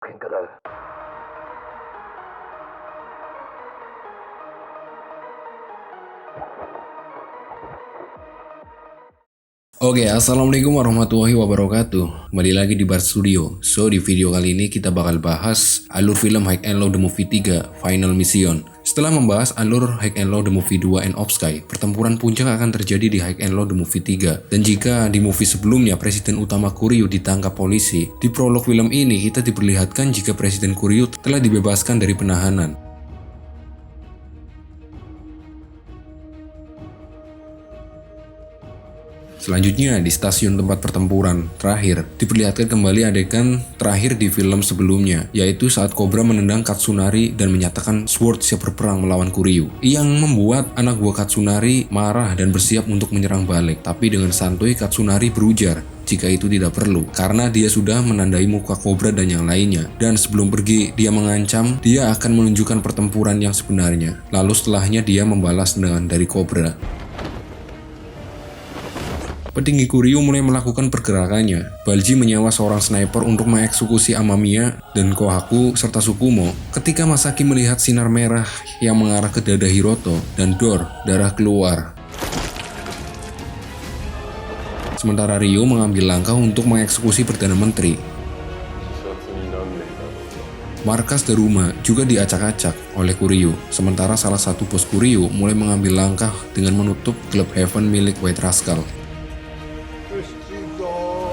喧嘩だ。Oke, assalamualaikum warahmatullahi wabarakatuh. Kembali lagi di Bar Studio. So, di video kali ini kita bakal bahas alur film High and Low The Movie 3 Final Mission. Setelah membahas alur High and Low The Movie 2 End of Sky, pertempuran puncak akan terjadi di High and Low The Movie 3. Dan jika di movie sebelumnya Presiden utama Kuryu ditangkap polisi, di prolog film ini kita diperlihatkan jika Presiden Kuryu telah dibebaskan dari penahanan. Selanjutnya, di stasiun tempat pertempuran terakhir, diperlihatkan kembali adegan terakhir di film sebelumnya, yaitu saat Cobra menendang Katsunari dan menyatakan Sword siap berperang melawan Kuryu, yang membuat anak buah Katsunari marah dan bersiap untuk menyerang balik. Tapi dengan santuy Katsunari berujar jika itu tidak perlu, karena dia sudah menandai muka Cobra dan yang lainnya. Dan sebelum pergi, dia mengancam dia akan menunjukkan pertempuran yang sebenarnya. Lalu setelahnya dia membalas dengan dari Cobra. Petinggi Kuryu mulai melakukan pergerakannya. Balji menyewa seorang sniper untuk mengeksekusi Amamiya dan Kohaku serta Tsukumo. Ketika Masaki melihat sinar merah yang mengarah ke dada Hiroto dan darah keluar. Sementara Ryo mengambil langkah untuk mengeksekusi Perdana Menteri. Markas Daruma juga diacak-acak oleh Kuryu, sementara salah satu bos Kuryu mulai mengambil langkah dengan menutup Club Heaven milik White Rascal.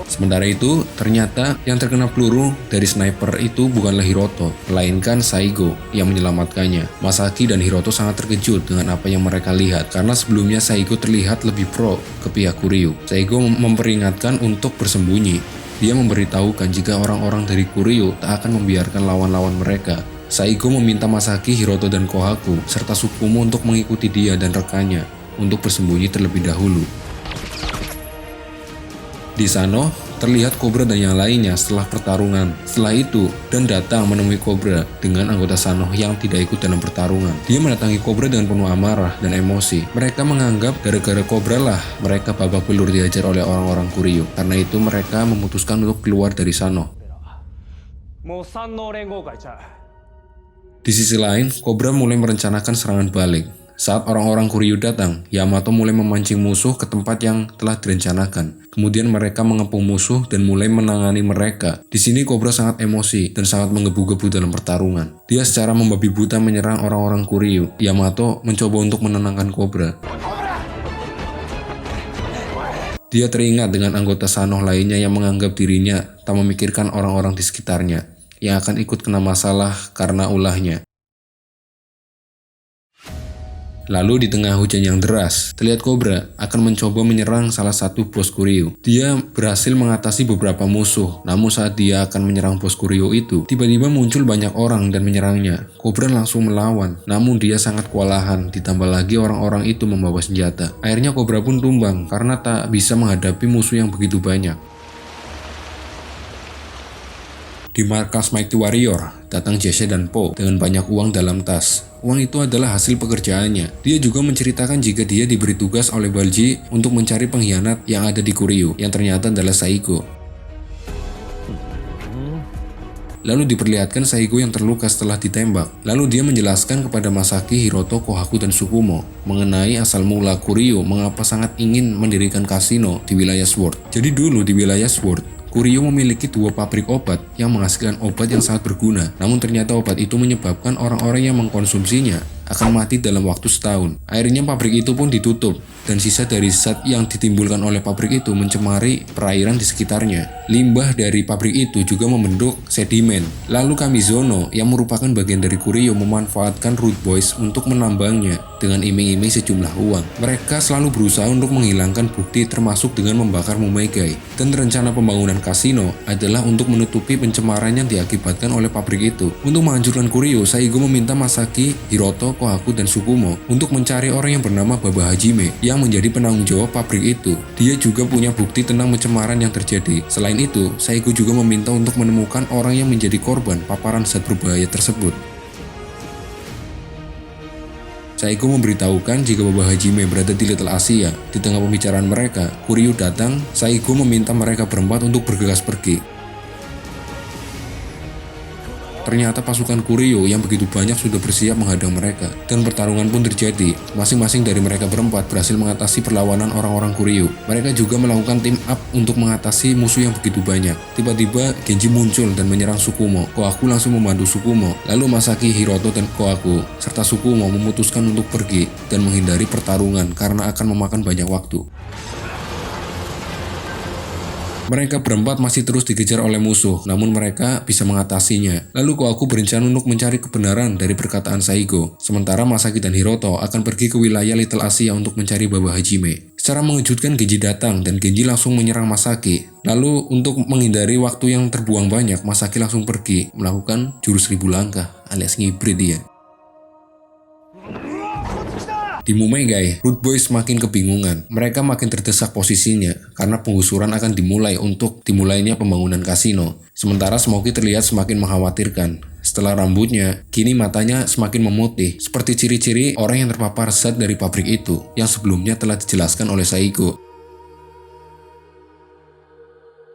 Sementara itu, ternyata yang terkena peluru dari sniper itu bukanlah Hiroto, melainkan Saigo yang menyelamatkannya. Masaki dan Hiroto sangat terkejut dengan apa yang mereka lihat, karena sebelumnya Saigo terlihat lebih pro ke pihak Kuryu. Saigo memperingatkan untuk bersembunyi. Dia memberitahukan jika orang-orang dari Kuryu tak akan membiarkan lawan-lawan mereka. Saigo meminta Masaki, Hiroto, dan Kohaku, serta Tsukumo untuk mengikuti dia dan rekannya untuk bersembunyi terlebih dahulu. Di sana, terlihat Cobra dan yang lainnya setelah pertarungan. Setelah itu, Dan datang menemui Cobra dengan anggota Sano yang tidak ikut dalam pertarungan. Dia mendatangi Cobra dengan penuh amarah dan emosi. Mereka menganggap gara-gara Cobra lah mereka babak belur diajar oleh orang-orang Kuryu. Karena itu mereka memutuskan untuk keluar dari Sano. Di sisi lain, Cobra mulai merencanakan serangan balik. Saat orang-orang Kuryu datang, Yamato mulai memancing musuh ke tempat yang telah direncanakan. Kemudian mereka mengepung musuh dan mulai menangani mereka. Di sini Cobra sangat emosi dan sangat menggebu-gebu dalam pertarungan. Dia secara membabi buta menyerang orang-orang Kuryu. Yamato mencoba untuk menenangkan Cobra. Dia teringat dengan anggota Sano lainnya yang menganggap dirinya tak memikirkan orang-orang di sekitarnya yang akan ikut kena masalah karena ulahnya. Lalu di tengah hujan yang deras, terlihat Cobra akan mencoba menyerang salah satu bos Kuryu. Dia berhasil mengatasi beberapa musuh, namun saat dia akan menyerang bos Kuryu itu, tiba-tiba muncul banyak orang dan menyerangnya. Cobra langsung melawan, namun dia sangat kewalahan, ditambah lagi orang-orang itu membawa senjata. Akhirnya Cobra pun tumbang karena tak bisa menghadapi musuh yang begitu banyak. Di markas Mighty Warrior, datang Jesse dan Po dengan banyak uang dalam tas. Uang itu adalah hasil pekerjaannya. Dia juga menceritakan jika dia diberi tugas oleh Balji untuk mencari pengkhianat yang ada di Kuryu, yang ternyata adalah Saigo. Lalu diperlihatkan Saigo yang terluka setelah ditembak. Lalu dia menjelaskan kepada Masaki, Hiroto, Kohaku, dan Tsukumo mengenai asal mula Kuryu mengapa sangat ingin mendirikan kasino di wilayah Sword. Jadi dulu di wilayah Sword, Kuryu memiliki 2 pabrik obat yang menghasilkan obat yang sangat berguna. Namun ternyata obat itu menyebabkan orang-orang yang mengkonsumsinya akan mati dalam waktu setahun. Akhirnya pabrik itu pun ditutup, dan sisa dari zat yang ditimbulkan oleh pabrik itu mencemari perairan di sekitarnya. Limbah dari pabrik itu juga membentuk sedimen. Lalu Kamizono yang merupakan bagian dari Kuryu memanfaatkan Root Boys untuk menambangnya dengan iming-iming sejumlah uang. Mereka selalu berusaha untuk menghilangkan bukti termasuk dengan membakar Mumegai. Dan rencana pembangunan kasino adalah untuk menutupi pencemaran yang diakibatkan oleh pabrik itu. Untuk menghancurkan Kuryu, Saigo meminta Masaki, Hiroto, Kohaku, dan Tsukumo untuk mencari orang yang bernama Baba Hajime yang menjadi penanggung jawab pabrik itu. Dia juga punya bukti tentang pencemaran yang terjadi. Selain itu, Saigo juga meminta untuk menemukan orang yang menjadi korban paparan zat berbahaya tersebut. Saigo memberitahukan jika Baba Hajime berada di Little Asia. Di tengah pembicaraan mereka, Kuryu datang. Saigo meminta mereka berempat untuk bergegas pergi. ternyata pasukan Kuryo yang begitu banyak sudah bersiap menghadang mereka. Dan pertarungan pun terjadi. Masing-masing dari mereka berempat berhasil mengatasi perlawanan orang-orang Kuryo. Mereka juga melakukan team up untuk mengatasi musuh yang begitu banyak. Tiba-tiba Genji muncul dan menyerang Tsukumo. Kohaku langsung membantu Tsukumo. Lalu Masaki, Hiroto, dan Kohaku serta Tsukumo memutuskan untuk pergi dan menghindari pertarungan karena akan memakan banyak waktu. Mereka berempat masih terus dikejar oleh musuh, namun mereka bisa mengatasinya. Lalu Kohaku berencana untuk mencari kebenaran dari perkataan Saigo. Sementara Masaki dan Hiroto akan pergi ke wilayah Little Asia untuk mencari Baba Hajime. Secara mengejutkan Genji datang dan Genji langsung menyerang Masaki. Lalu untuk menghindari waktu yang terbuang banyak, Masaki langsung pergi melakukan jurus 1000 langkah alias ngibrit dia. Di Mumegai, Root Boys semakin kebingungan. Mereka makin terdesak posisinya karena penggusuran akan dimulai untuk dimulainya pembangunan kasino. Sementara Smokey terlihat semakin mengkhawatirkan. Setelah rambutnya, kini matanya semakin memutih, seperti ciri-ciri orang yang terpapar zat dari pabrik itu yang sebelumnya telah dijelaskan oleh Saigo.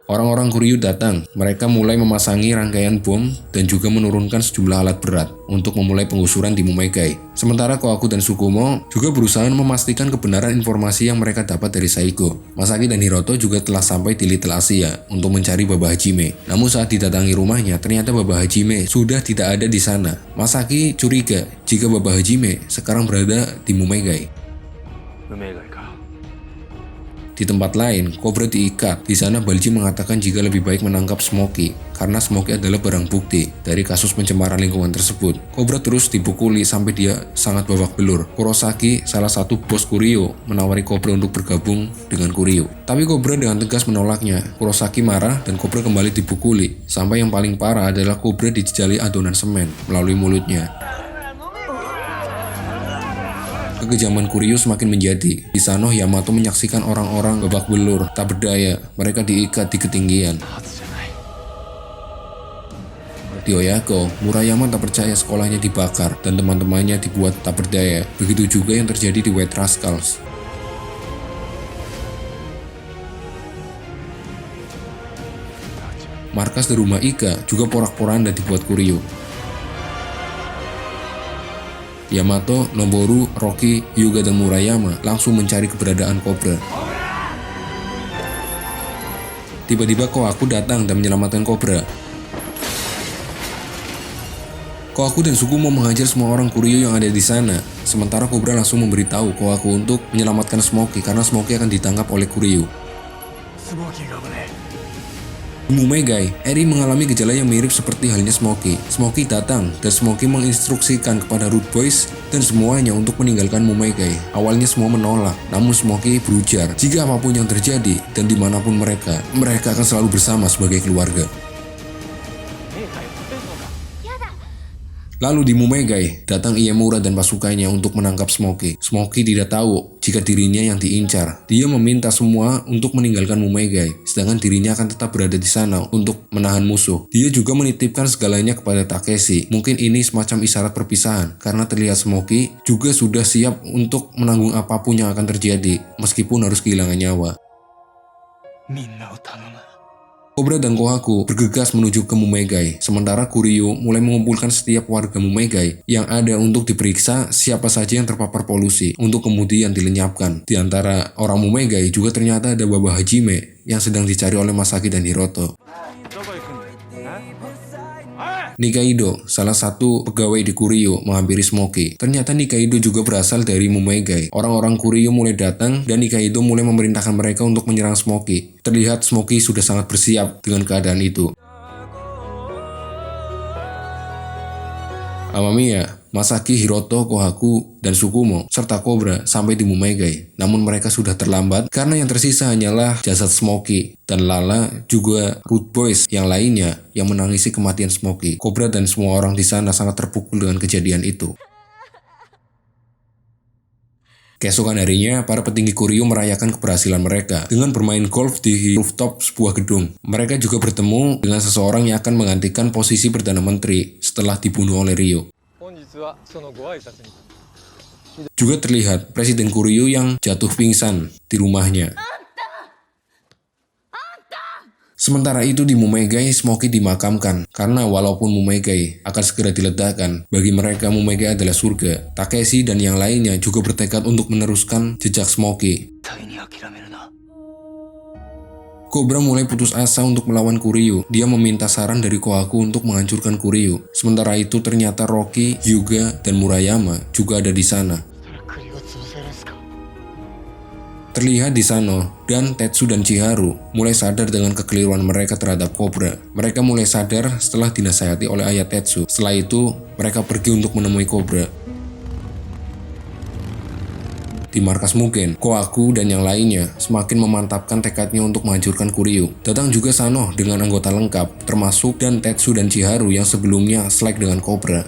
Orang-orang Kuryo datang, mereka mulai memasangi rangkaian bom dan juga menurunkan sejumlah alat berat untuk memulai penggusuran di Mumegai. Sementara Kohaku dan Tsukumo juga berusaha memastikan kebenaran informasi yang mereka dapat dari Saigo. Masaki dan Hiroto juga telah sampai di Little Asia untuk mencari Baba Hajime. Namun saat didatangi rumahnya, ternyata Baba Hajime sudah tidak ada di sana. Masaki curiga jika Baba Hajime sekarang berada di Mumegai. Di tempat lain, Cobra diikat. Di sana Balji mengatakan jika lebih baik menangkap Smokey karena Smokey adalah barang bukti dari kasus pencemaran lingkungan tersebut. Cobra terus dipukuli sampai dia sangat babak belur. Kurosaki, salah satu bos Kuryo, menawari Cobra untuk bergabung dengan Kuryo. Tapi Cobra dengan tegas menolaknya. Kurosaki marah dan Cobra kembali dipukuli. Sampai yang paling parah adalah Cobra dijejali adonan semen melalui mulutnya. Kekejaman Kuryo semakin menjadi. Di sana Yamato menyaksikan orang-orang babak belur, tak berdaya. Mereka diikat di ketinggian. Di Oyako, Murayama tak percaya sekolahnya dibakar dan teman-temannya dibuat tak berdaya. Begitu juga yang terjadi di White Rascals. Markas di rumah Ika juga porak-poranda dibuat Kuryo. Yamato, Noboru, Rocky, Hyuga, dan Murayama langsung mencari keberadaan Cobra. Tiba-tiba Kohaku datang dan menyelamatkan Cobra. Kohaku dan Tsukumo menghajar semua orang Kuryo yang ada di sana. Sementara Cobra langsung memberitahu Kohaku untuk menyelamatkan Smokey karena Smokey akan ditangkap oleh Kuryo. Di Mumegai, Eri mengalami gejala yang mirip seperti halnya Smokey. Smokey datang dan Smokey menginstruksikan kepada Root Boys dan semuanya untuk meninggalkan Mumegai. Awalnya semua menolak, namun Smokey berujar jika apapun yang terjadi dan dimanapun mereka akan selalu bersama sebagai keluarga. Lalu di Mumegai, datang Iemura dan pasukannya untuk menangkap Smokey. Smokey tidak tahu jika dirinya yang diincar. Dia meminta semua untuk meninggalkan Mumegai, sedangkan dirinya akan tetap berada di sana untuk menahan musuh. Dia juga menitipkan segalanya kepada Takeshi. Mungkin ini semacam isyarat perpisahan, karena terlihat Smokey juga sudah siap untuk menanggung apapun yang akan terjadi, meskipun harus kehilangan nyawa. Cobra dan Kohaku bergegas menuju ke Mumegai, sementara Kuryo mulai mengumpulkan setiap warga Mumegai yang ada untuk diperiksa siapa saja yang terpapar polusi, untuk kemudian dilenyapkan. Di antara orang Mumegai juga ternyata ada Baba Hajime yang sedang dicari oleh Masaki dan Hiroto. Nikaido, salah satu pegawai di Kuryo, menghampiri Smokey. Ternyata Nikaido juga berasal dari Mumegai. Orang-orang Kuryo mulai datang dan Nikaido mulai memerintahkan mereka untuk menyerang Smokey. Terlihat Smokey sudah sangat bersiap dengan keadaan itu. Amamiya, Masaki, Hiroto, Kohaku, dan Tsukumo, serta Cobra sampai di Mumegai. Namun mereka sudah terlambat karena yang tersisa hanyalah jasad Smokey. Dan Lala juga Root Boys yang lainnya yang menangisi kematian Smokey. Cobra dan semua orang di sana sangat terpukul dengan kejadian itu. Keesokan harinya, para petinggi Kuryo merayakan keberhasilan mereka dengan bermain golf di rooftop sebuah gedung. Mereka juga bertemu dengan seseorang yang akan menggantikan posisi Perdana Menteri setelah dibunuh oleh Ryo. Juga terlihat Presiden Kuryo yang jatuh pingsan di rumahnya. Sementara itu di Mumegai, Smoky dimakamkan karena walaupun Mumegai akan segera diledakkan, bagi mereka Mumegai adalah surga. Takeshi dan yang lainnya juga bertekad untuk meneruskan jejak Smoky. Cobra mulai putus asa untuk melawan Kuryu. Dia meminta saran dari Kohaku untuk menghancurkan Kuryu. Sementara itu ternyata Rocky, Hyuga, dan Murayama juga ada di sana. Terlihat di Sano dan Tetsu dan Chiharu mulai sadar dengan kekeliruan mereka terhadap Cobra. Mereka mulai sadar setelah dinasihati oleh ayah Tetsu. Setelah itu, mereka pergi untuk menemui Cobra. Di markas Mugen, Kohaku dan yang lainnya semakin memantapkan tekadnya untuk menghancurkan Kuryu. Datang juga Sano dengan anggota lengkap, termasuk dan Tetsu dan Chiharu yang sebelumnya slack dengan Cobra.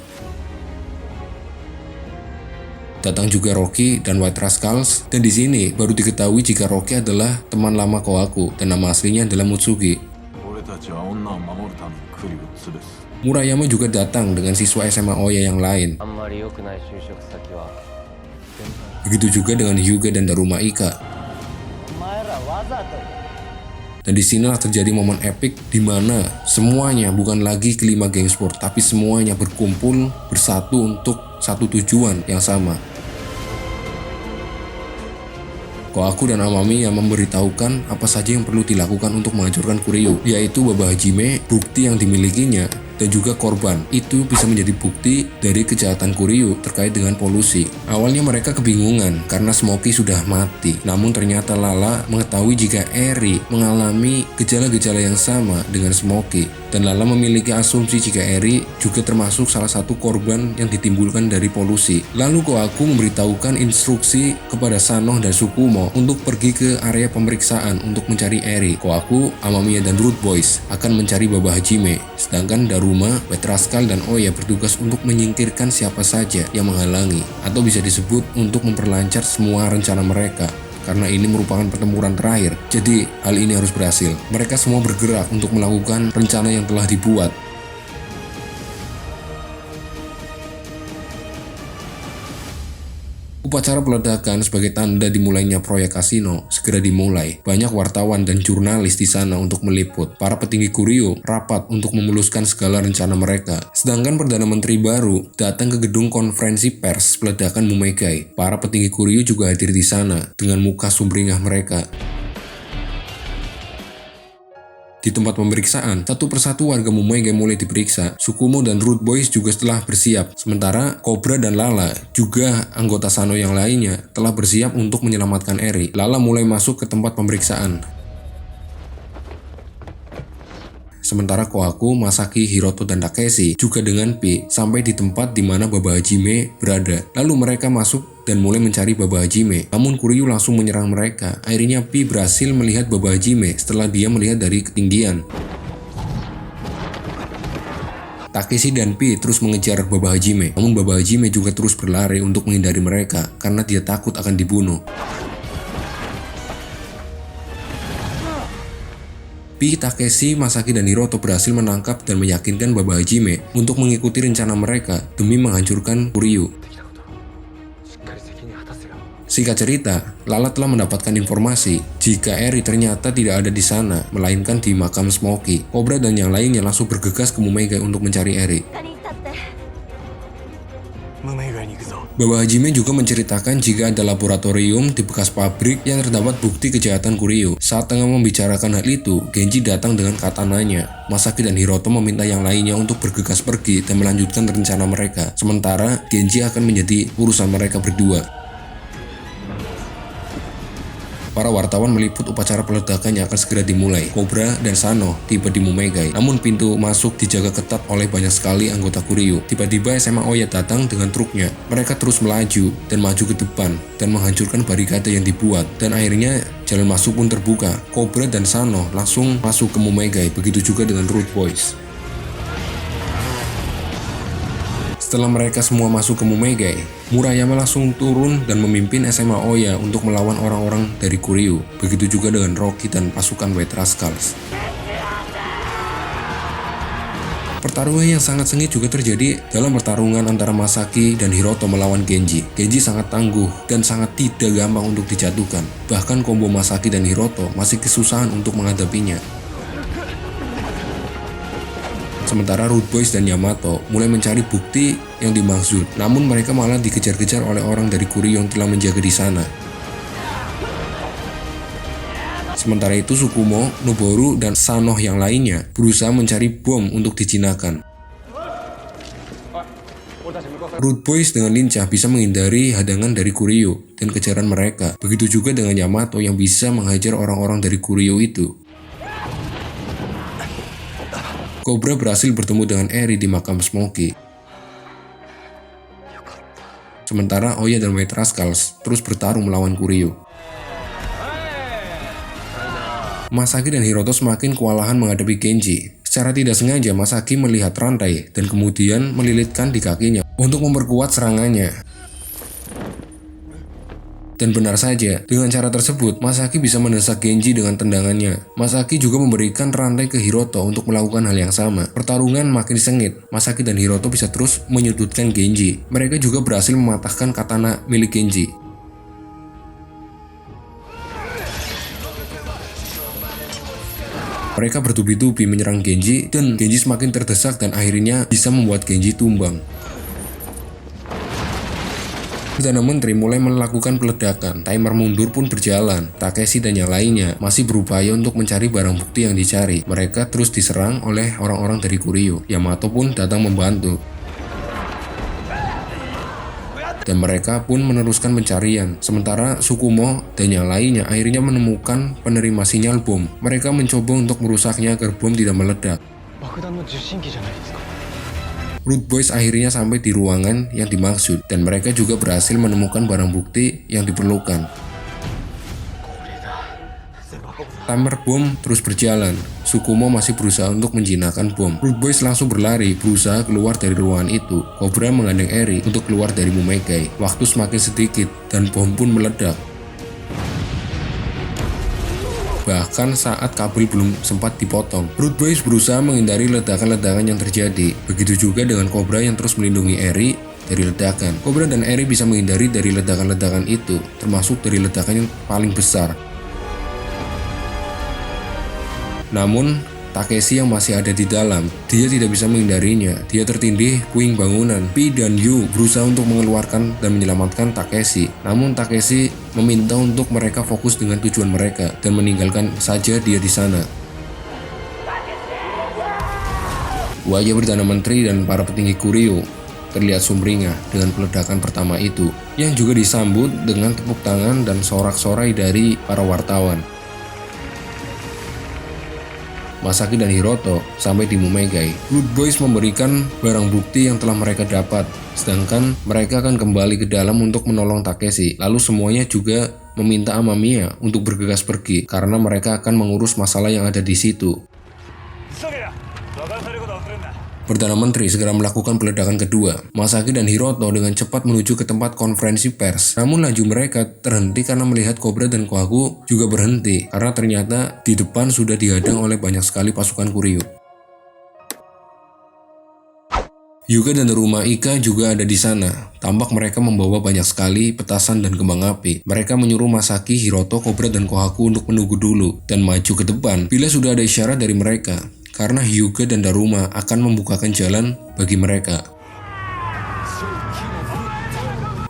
Datang juga Rocky dan White Rascals, dan di sini baru diketahui jika Rocky adalah teman lama Kohaku dan nama aslinya adalah Mutsugi. Murayama juga datang dengan siswa SMA Oya yang lain. Begitu juga dengan Hyuga dan Daruma Ika. Dan disinilah terjadi momen epik di mana semuanya bukan lagi kelima geng sport, tapi semuanya berkumpul bersatu untuk satu tujuan yang sama. Kohaku dan Amami yang memberitahukan apa saja yang perlu dilakukan untuk menghancurkan Kuryu, yaitu Baba Hajime, bukti yang dimilikinya, dan juga korban. Itu bisa menjadi bukti dari kejahatan Kuryu terkait dengan polusi. Awalnya mereka kebingungan karena Smoky sudah mati. Namun ternyata Lala mengetahui jika Eri mengalami gejala-gejala yang sama dengan Smoky. Dan Lala memiliki asumsi jika Eri juga termasuk salah satu korban yang ditimbulkan dari polusi. Lalu Kohaku memberitahukan instruksi kepada Sanoh dan Tsukumo untuk pergi ke area pemeriksaan untuk mencari Eri. Kohaku, Amamiya, dan Root Boys akan mencari Baba Hajime. Sedangkan Daruma, White Rascal, dan Oya bertugas untuk menyingkirkan siapa saja yang menghalangi, atau bisa disebut untuk memperlancar semua rencana mereka. Karena ini merupakan pertempuran terakhir, jadi hal ini harus berhasil. Mereka semua bergerak untuk melakukan rencana yang telah dibuat. Upacara peledakan sebagai tanda dimulainya proyek kasino segera dimulai. Banyak wartawan dan jurnalis di sana untuk meliput. Para petinggi Kuryu rapat untuk memuluskan segala rencana mereka. Sedangkan Perdana Menteri baru datang ke gedung konferensi pers peledakan Mumegai. Para petinggi Kuryu juga hadir di sana dengan muka sumringah mereka. Di tempat pemeriksaan, satu persatu warga Mumegai mulai diperiksa. Tsukumo dan Root Boys juga telah bersiap. Sementara Cobra dan Lala, juga anggota Sano yang lainnya, telah bersiap untuk menyelamatkan Eri. Lala mulai masuk ke tempat pemeriksaan. Sementara Kohaku, Masaki, Hiroto, dan Takeshi juga dengan Pi sampai di tempat di mana Baba Hajime berada. Lalu mereka masuk dan mulai mencari Baba Hajime. Namun Kuryu langsung menyerang mereka. Akhirnya Pi berhasil melihat Baba Hajime setelah dia melihat dari ketinggian. Takeshi dan Pi terus mengejar Baba Hajime. Namun Baba Hajime juga terus berlari untuk menghindari mereka karena dia takut akan dibunuh. Pi, Takeshi, Masaki, dan Hiroto berhasil menangkap dan meyakinkan Baba Hajime untuk mengikuti rencana mereka demi menghancurkan Kuryu. Singkat cerita, Lala telah mendapatkan informasi jika Eri ternyata tidak ada di sana, melainkan di makam Smoky. Cobra dan yang lainnya langsung bergegas ke Mumegai untuk mencari Eri. Baba Hajime juga menceritakan jika ada laboratorium di bekas pabrik yang terdapat bukti kejahatan Kuryu. Saat tengah membicarakan hal itu, Genji datang dengan katananya. Masaki dan Hiroto meminta yang lainnya untuk bergegas pergi dan melanjutkan rencana mereka. Sementara Genji akan menjadi urusan mereka berdua. Para wartawan meliput upacara peledakan yang akan segera dimulai. Cobra dan Sano tiba di Mumegai, namun pintu masuk dijaga ketat oleh banyak sekali anggota Kuryu. Tiba-tiba SMA Oya datang dengan truknya. Mereka terus melaju dan maju ke depan dan menghancurkan barikade yang dibuat. Dan akhirnya jalan masuk pun terbuka. Cobra dan Sano langsung masuk ke Mumegai, begitu juga dengan Root Boys. Setelah mereka semua masuk ke Mumegai, Murayama langsung turun dan memimpin SMA Oya untuk melawan orang-orang dari Kuryu. Begitu juga dengan Rocky dan pasukan White Rascals. Pertarungan yang sangat sengit juga terjadi dalam pertarungan antara Masaki dan Hiroto melawan Genji. Genji sangat tangguh dan sangat tidak gampang untuk dijatuhkan. Bahkan combo Masaki dan Hiroto masih kesusahan untuk menghadapinya. Sementara Root Boys dan Yamato mulai mencari bukti yang dimaksud, namun mereka malah dikejar-kejar oleh orang dari Kuryou yang telah menjaga di sana. Sementara itu Tsukumo, Noboru, dan Sanoh yang lainnya berusaha mencari bom untuk dijinakkan. Root Boys dengan lincah bisa menghindari hadangan dari Kuryou dan kejaran mereka. Begitu juga dengan Yamato yang bisa menghajar orang-orang dari Kuryou itu. Cobra berhasil bertemu dengan Eri di makam Smokey. Sementara Oya dan White Rascals terus bertarung melawan Kuryou. Masaki dan Hiroto semakin kewalahan menghadapi Genji. Secara tidak sengaja Masaki melihat rantai dan kemudian melilitkan di kakinya untuk memperkuat serangannya. Dan benar saja, dengan cara tersebut Masaki bisa mendesak Genji dengan tendangannya. Masaki juga memberikan rantai ke Hiroto untuk melakukan hal yang sama. Pertarungan makin sengit, Masaki dan Hiroto bisa terus menyudutkan Genji. Mereka juga berhasil mematahkan katana milik Genji. Mereka bertubi-tubi menyerang Genji dan Genji semakin terdesak dan akhirnya bisa membuat Genji tumbang. Perdana Menteri mulai melakukan peledakan, timer mundur pun berjalan. Takeshi dan yang lainnya masih berupaya untuk mencari barang bukti yang dicari. Mereka terus diserang oleh orang-orang dari Kuryou. Yamato pun datang membantu. Dan mereka pun meneruskan pencarian. Sementara Tsukumo dan yang lainnya akhirnya menemukan penerima sinyal bom. Mereka mencoba untuk merusaknya agar bom tidak meledak. Root Boys akhirnya sampai di ruangan yang dimaksud dan mereka juga berhasil menemukan barang bukti yang diperlukan. Timer bom terus berjalan. Tsukumo masih berusaha untuk menjinakkan bom. Root Boys langsung berlari berusaha keluar dari ruangan itu. Cobra menggandeng Eri untuk keluar dari Mumegai. Waktu semakin sedikit dan bom pun meledak. Bahkan saat kabel belum sempat dipotong, Root Boys berusaha menghindari ledakan-ledakan yang terjadi. Begitu juga dengan Cobra yang terus melindungi Eri dari ledakan. Cobra dan Eri bisa menghindari dari ledakan-ledakan itu, termasuk dari ledakan yang paling besar. Namun, Takeshi yang masih ada di dalam, dia tidak bisa menghindarinya. Dia tertindih puing bangunan. Pi dan Yu berusaha untuk mengeluarkan dan menyelamatkan Takeshi. Namun Takeshi meminta untuk mereka fokus dengan tujuan mereka dan meninggalkan saja dia di sana. Wajah Perdana Menteri dan para petinggi Kuryou terlihat sumringah dengan peledakan pertama itu, yang juga disambut dengan tepuk tangan dan sorak-sorai dari para wartawan. Masaki dan Hiroto sampai di Mumegai. Root Boys memberikan barang bukti yang telah mereka dapat, sedangkan mereka akan kembali ke dalam untuk menolong Takeshi. Lalu semuanya juga meminta Amamiya untuk bergegas pergi karena mereka akan mengurus masalah yang ada di situ. Perdana Menteri segera melakukan peledakan kedua. Masaki dan Hiroto dengan cepat menuju ke tempat konferensi pers. Namun laju mereka terhenti karena melihat Cobra dan Kohaku juga berhenti karena ternyata di depan sudah dihadang oleh banyak sekali pasukan Kuryou. Yuga dan Daruma Ika juga ada di sana. Tampak mereka membawa banyak sekali petasan dan kembang api. Mereka menyuruh Masaki, Hiroto, Cobra, dan Kohaku untuk menunggu dulu dan maju ke depan bila sudah ada isyarat dari mereka. Karena Hyuga dan Daruma akan membukakan jalan bagi mereka.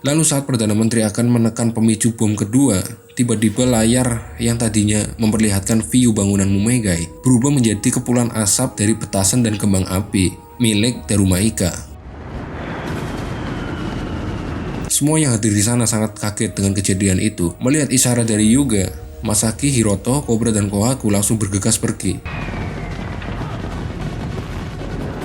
Lalu saat Perdana Menteri akan menekan pemicu bom kedua, tiba-tiba layar yang tadinya memperlihatkan view bangunan Mumegai berubah menjadi kepulan asap dari petasan dan kembang api milik Daruma Ika. Semua yang hadir di sana sangat kaget dengan kejadian itu. Melihat isyarat dari Yuga, Masaki, Hiroto, Cobra, dan Kohaku langsung bergegas pergi.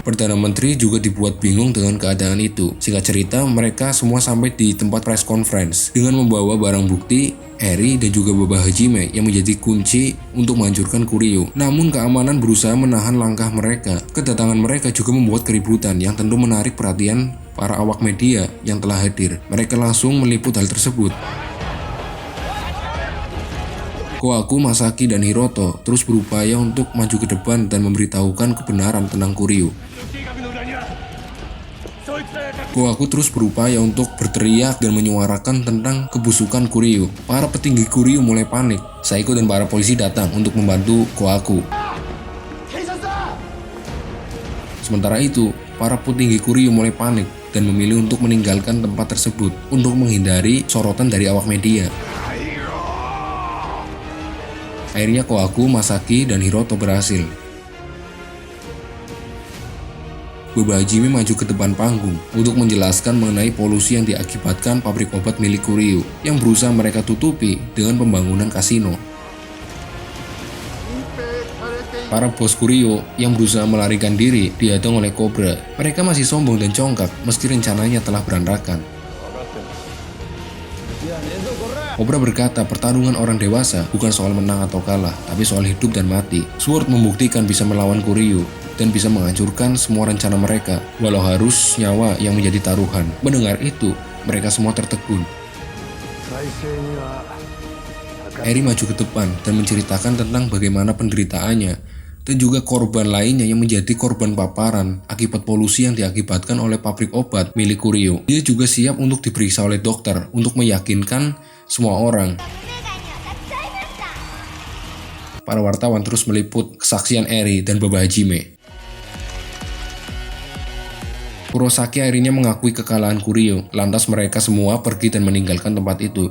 Perdana Menteri juga dibuat bingung dengan keadaan itu. Singkat cerita, mereka semua sampai di tempat press conference dengan membawa barang bukti, Eri dan juga Baba Hajime yang menjadi kunci untuk menghancurkan Kuryou. Namun keamanan berusaha menahan langkah mereka. Kedatangan mereka juga membuat keributan yang tentu menarik perhatian para awak media yang telah hadir. Mereka langsung meliput hal tersebut. Kohaku, Masaki, dan Hiroto terus berupaya untuk maju ke depan dan memberitahukan kebenaran tentang Kuryou. Kohaku terus berupaya untuk berteriak dan menyuarakan tentang kebusukan Kuryou. Para petinggi Kuryou mulai panik. Saiko dan para polisi datang untuk membantu Kohaku. Sementara itu, para petinggi Kuryuo mulai panik dan memilih untuk meninggalkan tempat tersebut untuk menghindari sorotan dari awak media. Akhirnya Kohaku, Masaki, dan Hiroto berhasil. Baba Hajime maju ke depan panggung untuk menjelaskan mengenai polusi yang diakibatkan pabrik obat milik Kuryuo yang berusaha mereka tutupi dengan pembangunan kasino. Para bos Kuryuo yang berusaha melarikan diri dihadang oleh Cobra. Mereka masih sombong dan congkak meski rencananya telah berantakan. Cobra berkata pertarungan orang dewasa bukan soal menang atau kalah, tapi soal hidup dan mati. Sword membuktikan bisa melawan Kuryuo dan bisa menghancurkan semua rencana mereka, walau harus nyawa yang menjadi taruhan. Mendengar itu, mereka semua tertegun. Eri maju ke depan dan menceritakan tentang bagaimana penderitaannya dan juga korban lainnya yang menjadi korban paparan akibat polusi yang diakibatkan oleh pabrik obat milik Kuryuo. Dia juga siap untuk diperiksa oleh dokter untuk meyakinkan semua orang. Para wartawan terus meliput kesaksian Eri dan Baba Hajime. Kurosaki akhirnya mengakui kekalahan Kuryuo, lantas mereka semua pergi dan meninggalkan tempat itu.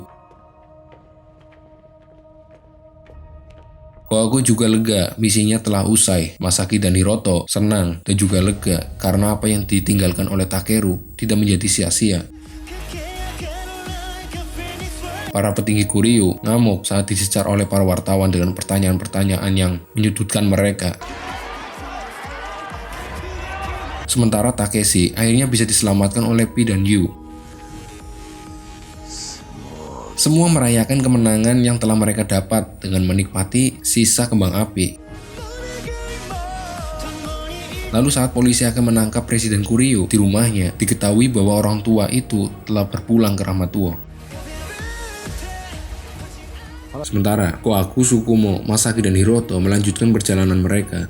Kohaku juga lega, misinya telah usai. Masaki dan Hiroto senang dan juga lega karena apa yang ditinggalkan oleh Takeru tidak menjadi sia-sia. Para petinggi Kuryuo ngamuk saat dicecar oleh para wartawan dengan pertanyaan-pertanyaan yang menyudutkan mereka. Sementara Takeshi akhirnya bisa diselamatkan oleh Pi dan Yu. Semua merayakan kemenangan yang telah mereka dapat dengan menikmati sisa kembang api. Lalu saat polisi akan menangkap Presiden Kuryuo di rumahnya, diketahui bahwa orang tua itu telah berpulang ke Ramatua. Sementara Kohaku, Tsukumo, Masaki, dan Hiroto melanjutkan perjalanan mereka.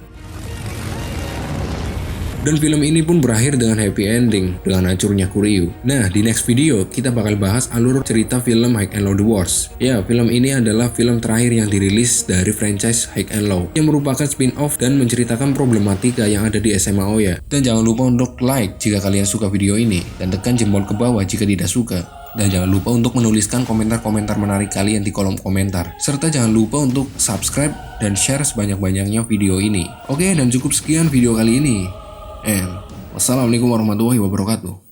Dan film ini pun berakhir dengan happy ending, dengan hancurnya Kuryuo. Nah, di next video kita bakal bahas alur cerita film High and Low The Wars. Ya, film ini adalah film terakhir yang dirilis dari franchise High and Low, yang merupakan spin-off dan menceritakan problematika yang ada di SMA Oya. Dan jangan lupa untuk like jika kalian suka video ini, dan tekan jempol ke bawah jika tidak suka. Dan jangan lupa untuk menuliskan komentar-komentar menarik kalian di kolom komentar. Serta jangan lupa untuk subscribe dan share sebanyak-banyaknya video ini. Oke, dan cukup sekian video kali ini. Wassalamualaikum warahmatullahi wabarakatuh.